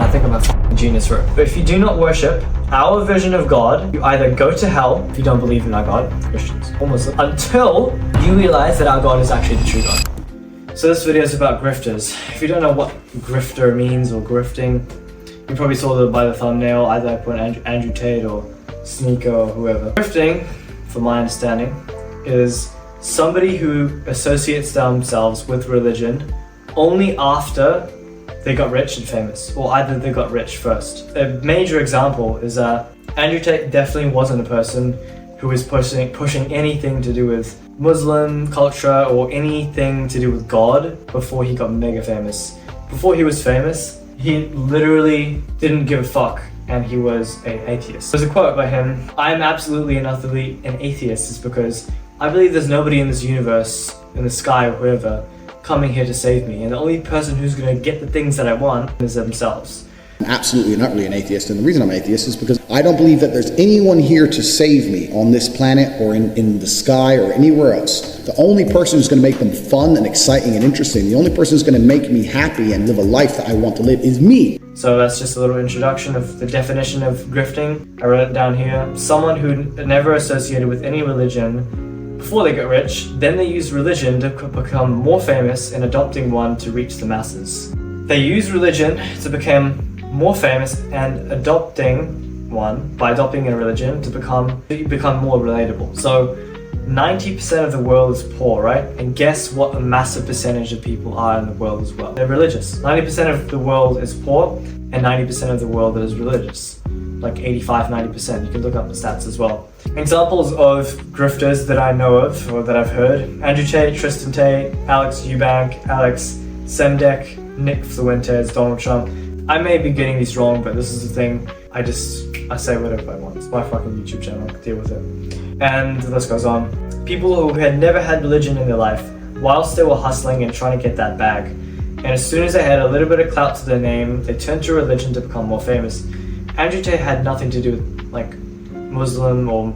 I think I'm a fucking genius for it. But if you do not worship our vision of God, you either go to hell if you don't believe in our God, Christians, or Muslims, until you realize that our God is actually the true God. So this video is about grifters. If you don't know what grifter means or grifting, you probably saw by the thumbnail, either I put Andrew Tate or Sneaker or whoever. Grifting, from my understanding, is somebody who associates themselves with religion only after they got rich and famous, or either they got rich first. A major example is that Andrew Tate definitely wasn't a person who was pushing anything to do with Muslim culture or anything to do with God before he got mega famous. Before he was famous, he literally didn't give a fuck, and he was an atheist. There's a quote by him: "I'm absolutely and utterly an atheist," is because I believe there's nobody in this universe, in the sky or whoever, coming here to save me, and the only person who's going to get the things that I want is themselves. I'm absolutely and utterly an atheist, and the reason I'm an atheist is because I don't believe that there's anyone here to save me on this planet or in the sky or anywhere else. The only person who's going to make them fun and exciting and interesting, the only person who's going to make me happy and live a life that I want to live is me. So that's just a little introduction of the definition of grifting. I wrote it down here. Someone who never associated with any religion before they got rich, then they use religion to become more famous and adopting one to reach the masses. They use religion to become more famous and adopting one, by adopting a religion, to become more relatable. So 90% of the world is poor, right? And guess what a massive percentage of people are in the world as well? They're religious. 90% of the world is poor and 90% of the world is religious. Like 85-90%. You can look up the stats as well. Examples of grifters that I know of or that I've heard: Andrew Tate, Tristan Tate, Alex Eubank, Alex Semdek, Nick Fuentes, Donald Trump. I may be getting these wrong, but this is the thing. I say whatever I want. It's my fucking YouTube channel. Deal with it. And the list goes on. People who had never had religion in their life, whilst they were hustling and trying to get that bag. And as soon as they had a little bit of clout to their name, they turned to religion to become more famous. Andrew Tate had nothing to do with like Muslim or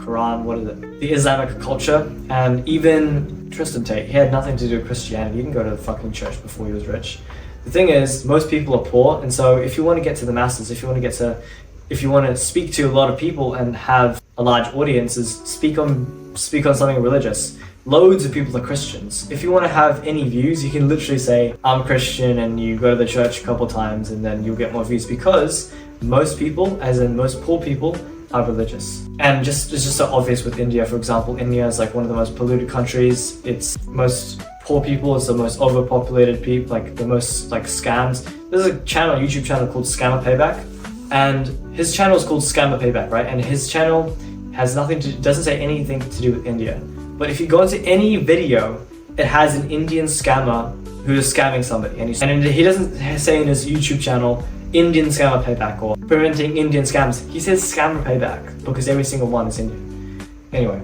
Quran, what is it? The Islamic culture. And even Tristan Tate, he had nothing to do with Christianity. He didn't go to the fucking church before he was rich. The thing is, most people are poor, and so if you want to get to the masses, if you want to speak to a lot of people and have a large audiences, speak on something religious. Loads of people are Christians. If you want to have any views, you can literally say, I'm Christian, and you go to the church a couple times and then you'll get more views, because most people, as in most poor people, are religious. And it's just so obvious with India, for example. India is like one of the most polluted countries. It's most poor people, it's the most overpopulated people, like the most like scams. There's a YouTube channel called Scammer Payback, and his channel is called Scammer Payback, right? And his channel doesn't say anything to do with India. But if you go into any video, it has an Indian scammer who is scamming somebody, and he doesn't say in his YouTube channel Indian Scammer Payback or preventing Indian scams. He says Scammer Payback because every single one is Indian. Anyway,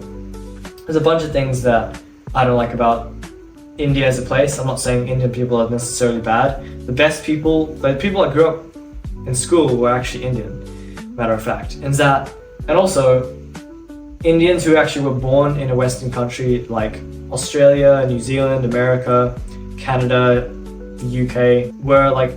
there's a bunch of things that I don't like about India as a place. I'm not saying Indian people are necessarily bad. The best people, the people that grew up in school were actually Indian, matter of fact. And also Indians who actually were born in a Western country like Australia, New Zealand, America, Canada, the UK, were like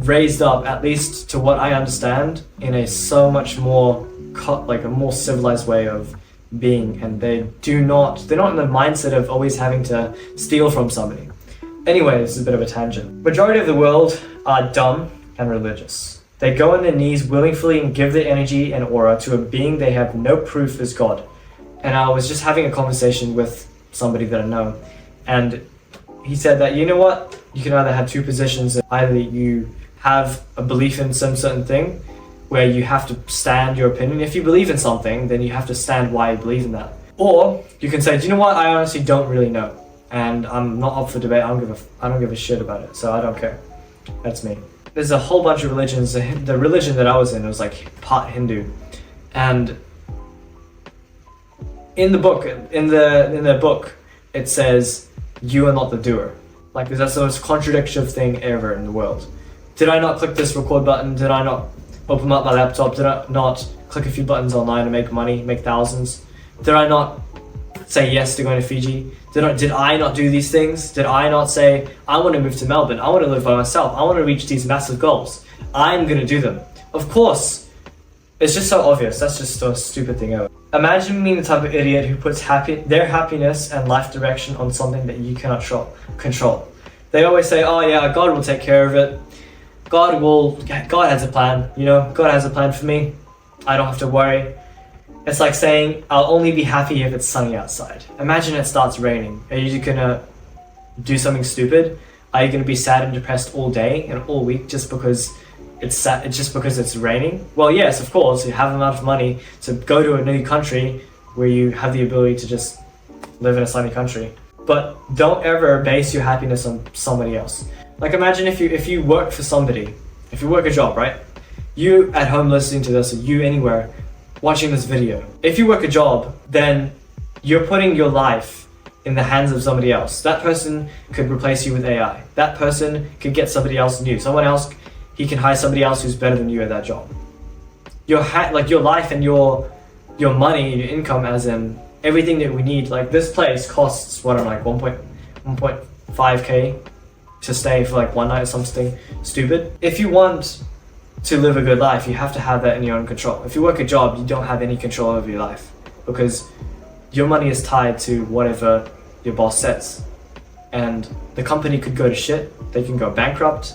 raised up, at least to what I understand, in a so much more a more civilized way of being, and they're not in the mindset of always having to steal from somebody. Anyway, this is a bit of a tangent. Majority of the world are dumb and religious. They go on their knees willingly and give their energy and aura to a being they have no proof is God. And I was just having a conversation with somebody that I know, and he said that, you know what, you can either have two positions. Either you have a belief in some certain thing where you have to stand your opinion. If you believe in something, then you have to stand why you believe in that. Or you can say, do you know what, I honestly don't really know, and I'm not up for debate. I don't give a shit about it, so I don't care. That's me. There's a whole bunch of religions. The religion that I was in was like part Hindu, and in the book, it says you are not the doer. Like, that's the most contradictory thing ever in the world. Did I not click this record button? Did I not open up my laptop? Did I not click a few buttons online and make money, make thousands? Did I not say yes to going to Fiji? Did I not do these things? Did I not say, I want to move to Melbourne, I want to live by myself, I want to reach these massive goals? I'm gonna do them. Of course, it's just so obvious. That's just the stupid thing ever. Imagine being the type of idiot who puts their happiness and life direction on something that you cannot control. They always say, oh yeah, God will take care of it. God has a plan, you know, God has a plan for me. I don't have to worry. It's like saying, I'll only be happy if it's sunny outside. Imagine it starts raining. Are you gonna do something stupid? Are you gonna be sad and depressed all day and all week just because it's raining? Well, yes, of course, you have enough money to go to a new country where you have the ability to just live in a sunny country. But don't ever base your happiness on somebody else. Like imagine if you work for somebody, if you work a job, right? You at home listening to this, or you anywhere watching this video. If you work a job, then you're putting your life in the hands of somebody else. That person could replace you with AI. That person could get somebody else new. Someone else, he can hire somebody else who's better than you at that job. Your life and your money, your income, as in everything that we need. Like this place costs what, like 1.5k to stay for like one night or something stupid. If you want to live a good life, you have to have that in your own control. If you work a job, you don't have any control over your life because your money is tied to whatever your boss says. And the company could go to shit, they can go bankrupt.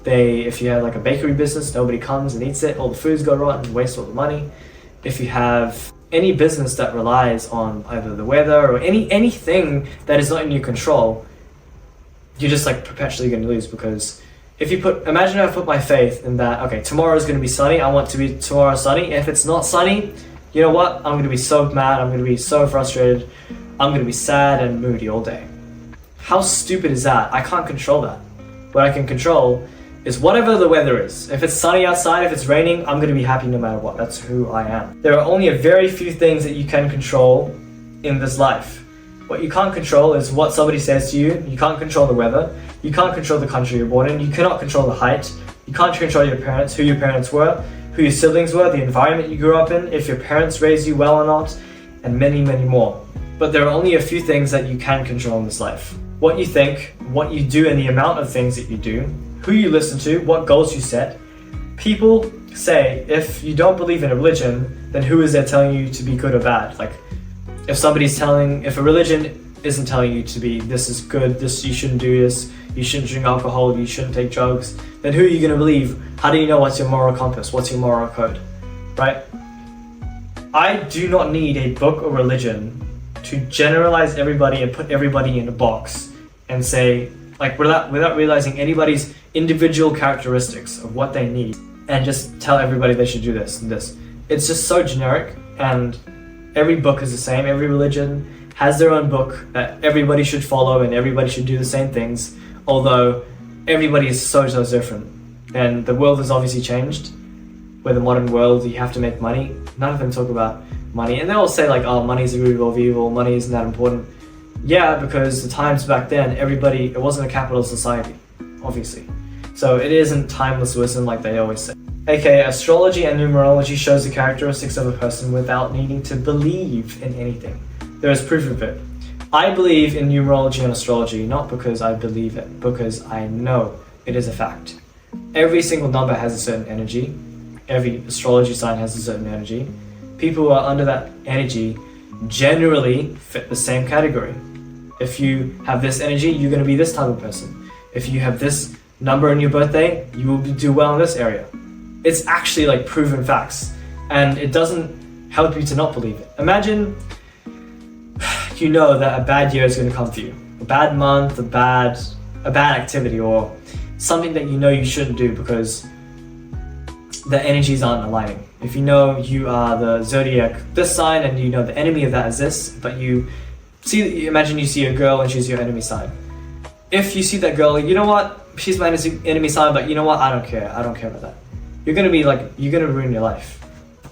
If you have like a bakery business, nobody comes and eats it, all the foods go rotten, waste all the money. If you have any business that relies on either the weather or anything that is not in your control, you're just like perpetually going to lose. Because imagine I put my faith in that, okay, tomorrow is going to be sunny, I want to be tomorrow sunny. If it's not sunny, you know what? I'm going to be so mad, I'm going to be so frustrated, I'm going to be sad and moody all day. How stupid is that? I can't control that. What I can control is whatever the weather is. If it's sunny outside, if it's raining, I'm going to be happy no matter what. That's who I am. There are only a very few things that you can control in this life. What you can't control is what somebody says to you. You can't control the weather. You can't control the country you're born in. You cannot control the height. You can't control your parents, who your parents were, who your siblings were, the environment you grew up in, if your parents raised you well or not, and many, many more. But there are only a few things that you can control in this life. What you think, what you do, and the amount of things that you do, who you listen to, what goals you set. People say, if you don't believe in a religion, then who is there telling you to be good or bad? Like, if a religion isn't telling you to be, this is good, you shouldn't do this, you shouldn't drink alcohol, you shouldn't take drugs, then who are you going to believe? How do you know what's your moral compass? What's your moral code? Right? I do not need a book or religion to generalize everybody and put everybody in a box and say, like, without realizing anybody's individual characteristics of what they need, and just tell everybody they should do this and this. It's just so generic, and every book is the same. Every religion has their own book that everybody should follow and everybody should do the same things, although everybody is so different. And the world has obviously changed. With the modern world, you have to make money. None of them talk about money, and they all say like, oh, money's the root of evil, money isn't that important. Yeah, because the times back then, it wasn't a capitalist society, obviously. So it isn't timeless wisdom like they always say. AKA, astrology and numerology shows the characteristics of a person without needing to believe in anything. There is proof of it. I believe in numerology and astrology, not because I believe it, because I know it is a fact. Every single number has a certain energy. Every astrology sign has a certain energy. People who are under that energy generally fit the same category. If you have this energy, you're going to be this type of person. If you have this number in your birthday, you will do well in this area. It's actually like proven facts, and it doesn't help you to not believe it. Imagine you know that a bad year is going to come for you. A bad month, a bad activity, or something that you know you shouldn't do because the energies aren't aligning. If you know you are the zodiac this sign and you know the enemy of that is this, but imagine you see a girl and she's your enemy sign. If you see that girl, you know what, she's my enemy sign, but you know what, I don't care about that. You're gonna ruin your life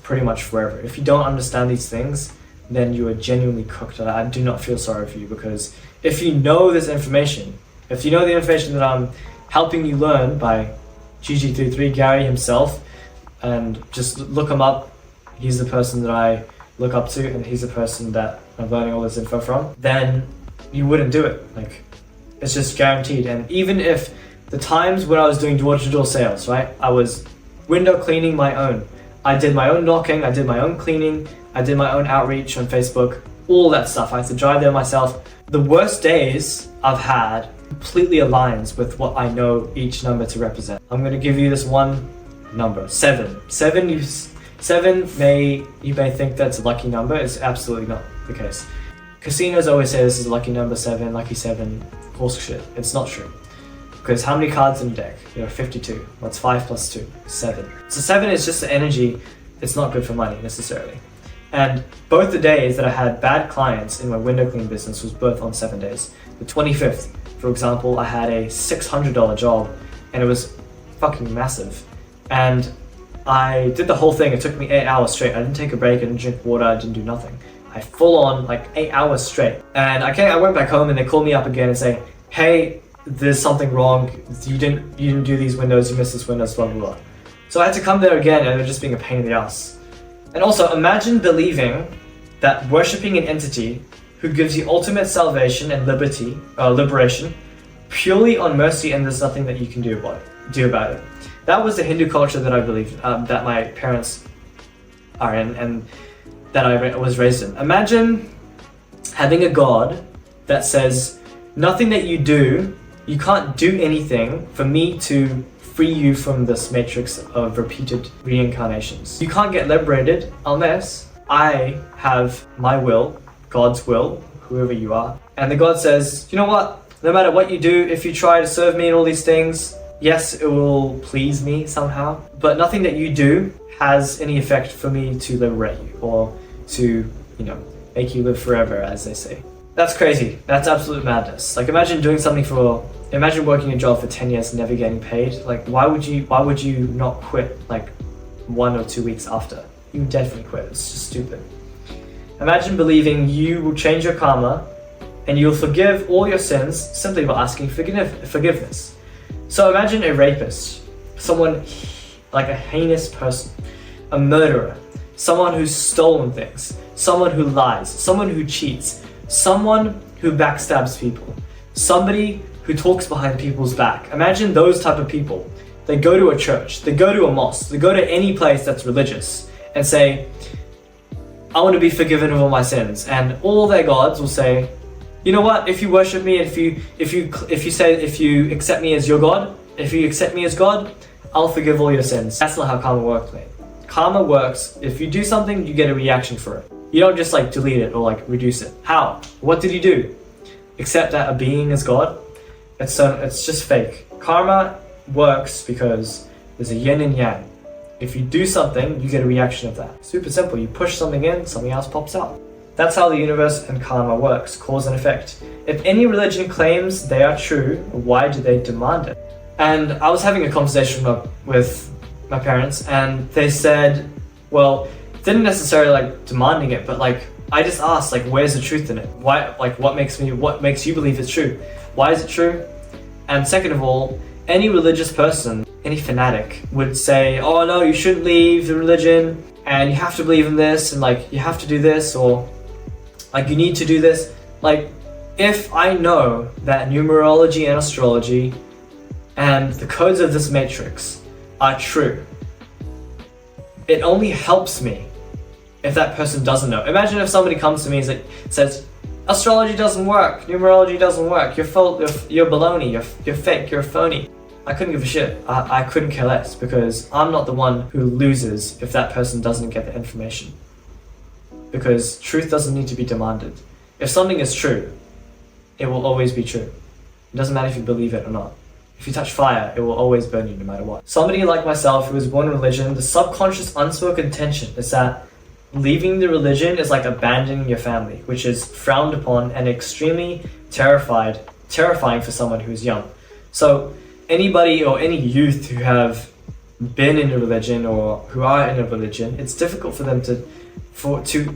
pretty much forever. If you don't understand these things, then you are genuinely cooked. I do not feel sorry for you, because if you know this information, if you know the information that I'm helping you learn by GG33, Gary himself, and just look him up, he's the person that I look up to, and he's the person that I'm learning all this info from, then you wouldn't do it. Like, it's just guaranteed. And even if the times when I was doing door-to-door sales, right? I was window cleaning my own. I did my own knocking, I did my own cleaning, I did my own outreach on Facebook, all that stuff. I had to drive there myself. The worst days I've had completely aligns with what I know each number to represent. I'm going to give you this one number, 7. 7, you may think that's a lucky number. It's absolutely not the case. Casinos always say this is a lucky number, 7, lucky 7, horse shit. It's not true. Because how many cards in your deck? You have 52. What's 5 plus 2? 7. So 7 is just the energy. It's not good for money necessarily. And both the days that I had bad clients in my window cleaning business was both on 7 days. The 25th, for example, I had a $600 job and it was fucking massive. And I did the whole thing. It took me 8 hours straight. I didn't take a break, I didn't drink water, I didn't do nothing. I full on like 8 hours straight. And I went back home and they called me up again and say, hey, there's something wrong. You didn't do these windows, you missed this windows, blah, blah, blah. So I had to come there again and they're just being a pain in the ass. And also imagine believing that worshipping an entity who gives you ultimate salvation and liberation purely on mercy and there's nothing that you can do about it. That was the Hindu culture that I believed, that my parents are in and that I was raised in. Imagine having a God that says, nothing that you do, you can't do anything for me to free you from this matrix of repeated reincarnations. You can't get liberated unless I have my will, God's will, whoever you are. And the God says, you know what? No matter what you do, if you try to serve me and all these things, yes, it will please me somehow, but nothing that you do has any effect for me to liberate you or to, make you live forever, as they say. That's crazy. That's absolute madness. Like imagine working a job for 10 years and never getting paid. Like why would you not quit like 1 or 2 weeks after? You would definitely quit. It's just stupid. Imagine believing you will change your karma and you'll forgive all your sins simply by asking forgiveness. So imagine a rapist, someone like a heinous person, a murderer, someone who's stolen things, someone who lies, someone who cheats, someone who backstabs people, somebody who talks behind people's back. Imagine those type of people. They go to a church, they go to a mosque, they go to any place that's religious and say, I want to be forgiven of all my sins. And all their gods will say, you know what, if you worship me, if you accept me as your God, if you accept me as God, I'll forgive all your sins. That's not how karma works, mate. Karma works, if you do something, you get a reaction for it. You don't just like delete it or like reduce it. How? What did you do? Accept that a being is God? It's just fake. Karma works because there's a yin and yang. If you do something, you get a reaction of that. Super simple. You push something in, something else pops out. That's how the universe and karma works, cause and effect. If any religion claims they are true, why do they demand it? And I was having a conversation with my parents and they said, well, didn't necessarily like demanding it, but like I just asked like where's the truth in it? Why, like what makes you believe it's true? Why is it true? And second of all, any religious person, any fanatic would say, oh no, you shouldn't leave the religion and you have to believe in this and like you have to do this or like you need to do this. Like if I know that numerology and astrology and the codes of this matrix are true, it only helps me if that person doesn't know. Imagine if somebody comes to me and says, astrology doesn't work, numerology doesn't work, you're baloney, you're fake, you're a phony. I couldn't give a shit. I couldn't care less because I'm not the one who loses if that person doesn't get the information. Because truth doesn't need to be demanded. If something is true, it will always be true. It doesn't matter if you believe it or not. If you touch fire, it will always burn you no matter what. Somebody like myself who was born in religion, the subconscious unspoken tension is that leaving the religion is like abandoning your family, which is frowned upon and extremely terrifying for someone who's young. So anybody or any youth who have been in a religion or who are in a religion, it's difficult for them to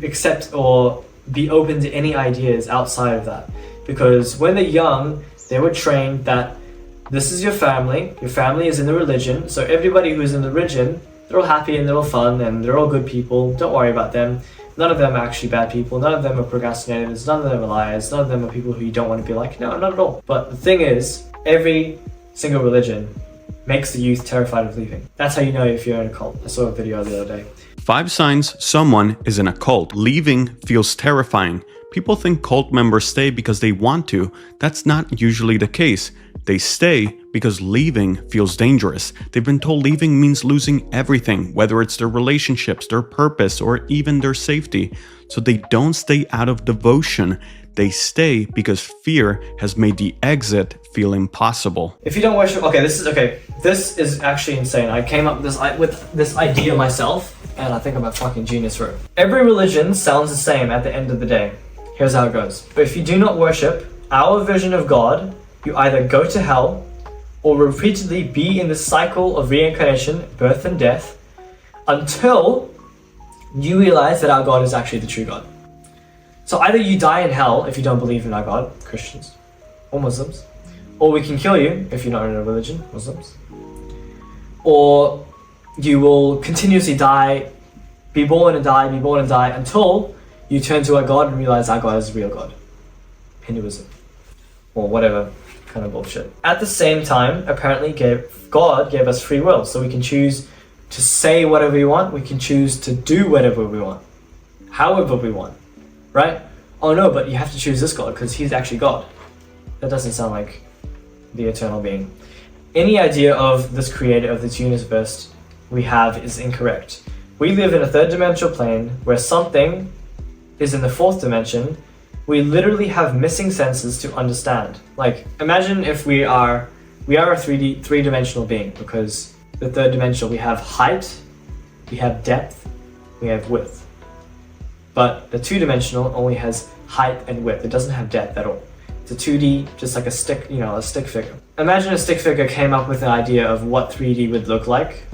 accept or be open to any ideas outside of that. Because when they're young, they were trained that this is your family is in the religion, so everybody who's in the religion, they're all happy and they're all fun and they're all good people, don't worry about them. None of them are actually bad people, none of them are procrastinators, none of them are liars, none of them are people who you don't want to be like, no, not at all. But the thing is, every single religion makes the youth terrified of leaving. That's how you know if you're in a cult. I saw a video the other day. 5 signs someone is in a cult. Leaving feels terrifying. People think cult members stay because they want to. That's not usually the case. They stay because leaving feels dangerous. They've been told leaving means losing everything, whether it's their relationships, their purpose, or even their safety. So they don't stay out of devotion. They stay because fear has made the exit feel impossible. If you don't worship, this is actually insane. I came up with this idea myself, and I think I'm a fucking genius for it. Every religion sounds the same at the end of the day. Here's how it goes. But if you do not worship our vision of God, you either go to hell or repeatedly be in the cycle of reincarnation, birth and death, until you realize that our God is actually the true God. So either you die in hell if you don't believe in our God, Christians or Muslims, or we can kill you if you're not in a religion, Muslims, or you will continuously die, be born and die until you turn to our God and realize our God is the real God. Hinduism. Or whatever kind of bullshit. At the same time, apparently God gave us free will, so we can choose to say whatever we want, we can choose to do whatever we want, however we want, right? Oh no, but you have to choose this God because he's actually God. That doesn't sound like the eternal being. Any idea of this creator of this universe we have is incorrect. We live in a third dimensional plane where something is in the fourth dimension. We literally have missing senses to understand. Like, imagine if we are a three-dimensional being, because the third dimensional, we have height, we have depth, we have width. But the two-dimensional only has height and width. It doesn't have depth at all. It's a 2D, just like a stick, a stick figure. Imagine a stick figure came up with an idea of what 3D would look like.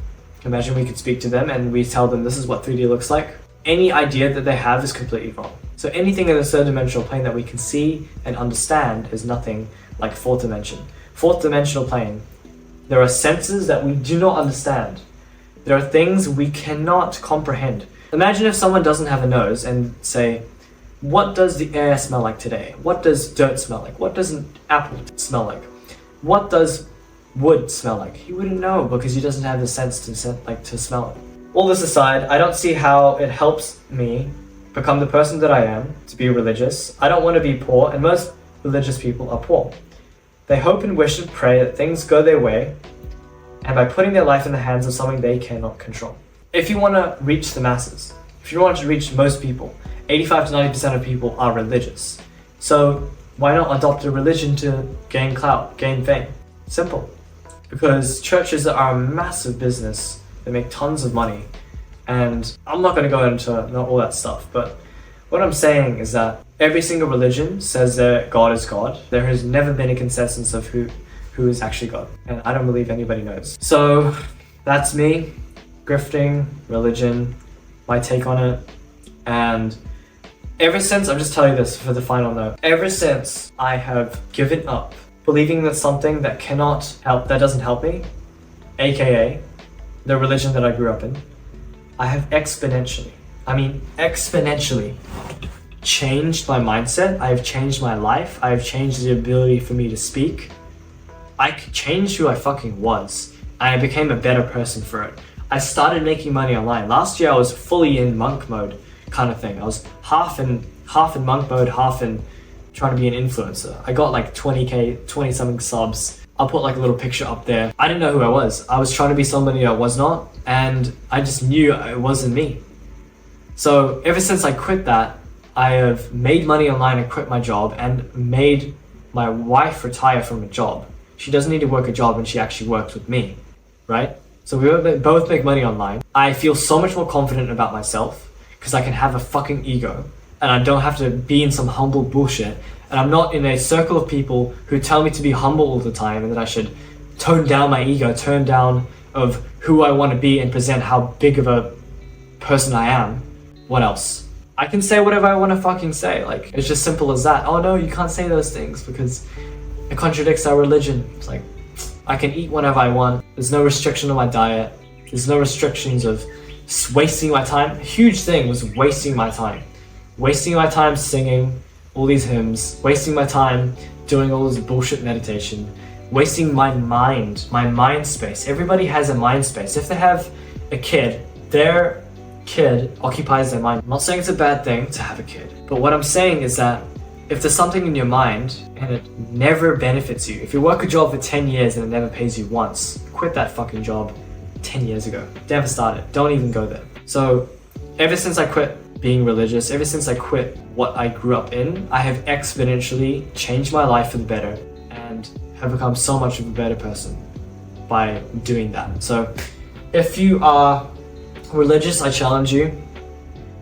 Imagine we could speak to them and we tell them this is what 3D looks like. Any idea that they have is completely wrong. So anything in the third dimensional plane that we can see and understand is nothing like fourth dimension. Fourth dimensional plane, there are senses that we do not understand. There are things we cannot comprehend. Imagine if someone doesn't have a nose and say, what does the air smell like today? What does dirt smell like? What does an apple smell like? What does wood smell like? He wouldn't know because he doesn't have the sense to smell it. All this aside, I don't see how it helps me become the person that I am, to be religious. I don't want to be poor, and most religious people are poor. They hope and wish and pray that things go their way, and by putting their life in the hands of something they cannot control. If you want to reach the masses, if you want to reach most people, 85 to 90% of people are religious. So why not adopt a religion to gain clout, gain fame? Simple. Because churches are a massive business. They make tons of money. And I'm not going to go into all that stuff, but what I'm saying is that every single religion says that God is God. There has never been a consensus of who is actually God. And I don't believe anybody knows. So that's me, grifting, religion, my take on it. And ever since, I'm just telling you this for the final note, ever since I have given up believing that something that cannot help, that doesn't help me, aka the religion that I grew up in, I have exponentially changed my mindset. I have changed my life. I have changed the ability for me to speak. I changed who I fucking was. I became a better person for it. I started making money online. Last year I was fully in monk mode kind of thing. I was half in monk mode, half in trying to be an influencer. I got like 20 something subs. I'll put like a little picture up there. I didn't know who I was. I was trying to be somebody I was not, and I just knew it wasn't me. So ever since I quit that, I have made money online and quit my job and made my wife retire from a job. She doesn't need to work a job and she actually works with me, right? So we both make money online. I feel so much more confident about myself because I can have a fucking ego and I don't have to be in some humble bullshit. And I'm not in a circle of people who tell me to be humble all the time and that I should tone down my ego, turn down of who I want to be and present how big of a person I am. What else? I can say whatever I want to fucking say. Like, it's just simple as that. Oh no, you can't say those things because it contradicts our religion. It's like, I can eat whenever I want. There's no restriction on my diet. There's no restrictions of wasting my time. A huge thing was wasting my time. Wasting my time singing all these hymns, wasting my time doing all this bullshit meditation, wasting my mind space. Everybody has a mind space. If they have a kid, their kid occupies their mind. I'm not saying it's a bad thing to have a kid, but what I'm saying is that if there's something in your mind and it never benefits you, if you work a job for 10 years and it never pays you once, quit that fucking job 10 years ago. Never start it. Don't even go there. So ever since I quit being religious, ever since I quit what I grew up in, I have exponentially changed my life for the better and have become so much of a better person by doing that. So if you are religious, I challenge you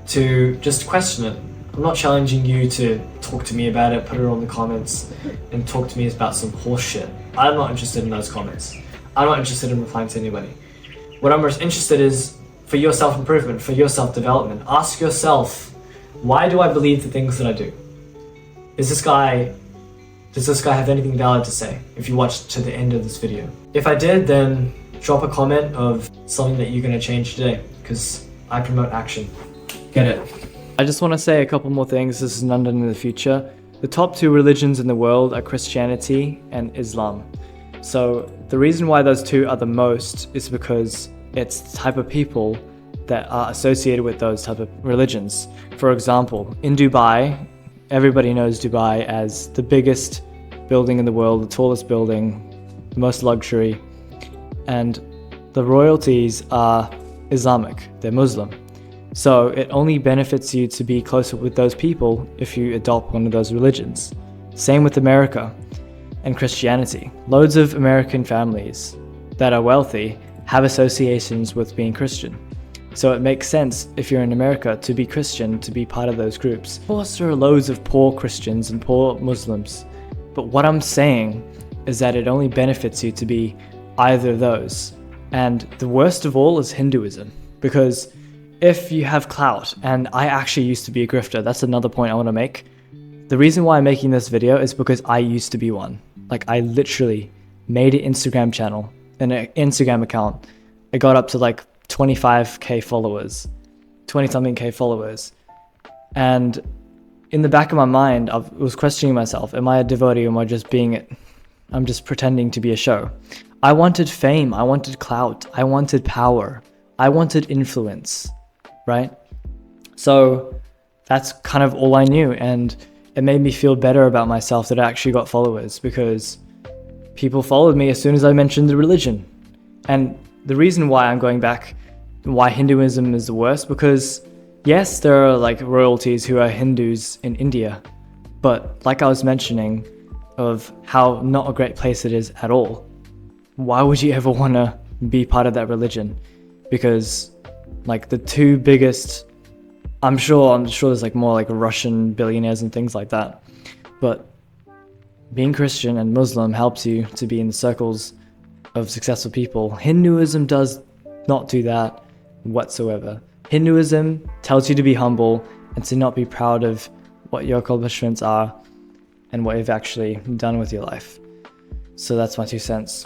to just question it. I'm not challenging you to talk to me about it, put it on the comments and talk to me about some horse shit. I'm not interested in those comments. I'm not interested in replying to anybody. What I'm most interested is for your self-improvement, for your self-development. Ask yourself, why do I believe the things that I do? Does this guy have anything valid to say if you watched to the end of this video? If I did, then drop a comment of something that you're going to change today, because I promote action. Get it? I just want to say a couple more things. This is none in the future. The top 2 religions in the world are Christianity and Islam. So the reason why those 2 are the most is because it's the type of people that are associated with those type of religions. For example, in Dubai, everybody knows Dubai as the biggest building in the world, the tallest building, the most luxury, and the royalties are Islamic, they're Muslim. So it only benefits you to be closer with those people if you adopt one of those religions. Same with America and Christianity. Loads of American families that are wealthy have associations with being Christian. So it makes sense if you're in America to be Christian, to be part of those groups. Of course, there are loads of poor Christians and poor Muslims, but what I'm saying is that it only benefits you to be either of those. And the worst of all is Hinduism, because if you have clout, and I actually used to be a grifter, that's another point I want to make. The reason why I'm making this video is because I used to be one. Like, I literally made an Instagram channel, an Instagram account. I got up to like 25k followers, 20-something K followers. And in the back of my mind, I was questioning myself, am I a devotee or am I just being it? I'm just pretending to be a show. I wanted fame, I wanted clout, I wanted power, I wanted influence, right? So that's kind of all I knew, and it made me feel better about myself that I actually got followers, because people followed me as soon as I mentioned the religion. And the reason why I'm going back, why Hinduism is the worst, because yes, there are like royalties who are Hindus in India, but like I was mentioning of how not a great place it is at all. Why would you ever want to be part of that religion? Because like the 2 biggest, I'm sure there's like more like Russian billionaires and things like that, but being Christian and Muslim helps you to be in the circles of successful people. Hinduism does not do that whatsoever. Hinduism tells you to be humble and to not be proud of what your accomplishments are and what you've actually done with your life. So that's my 2 cents.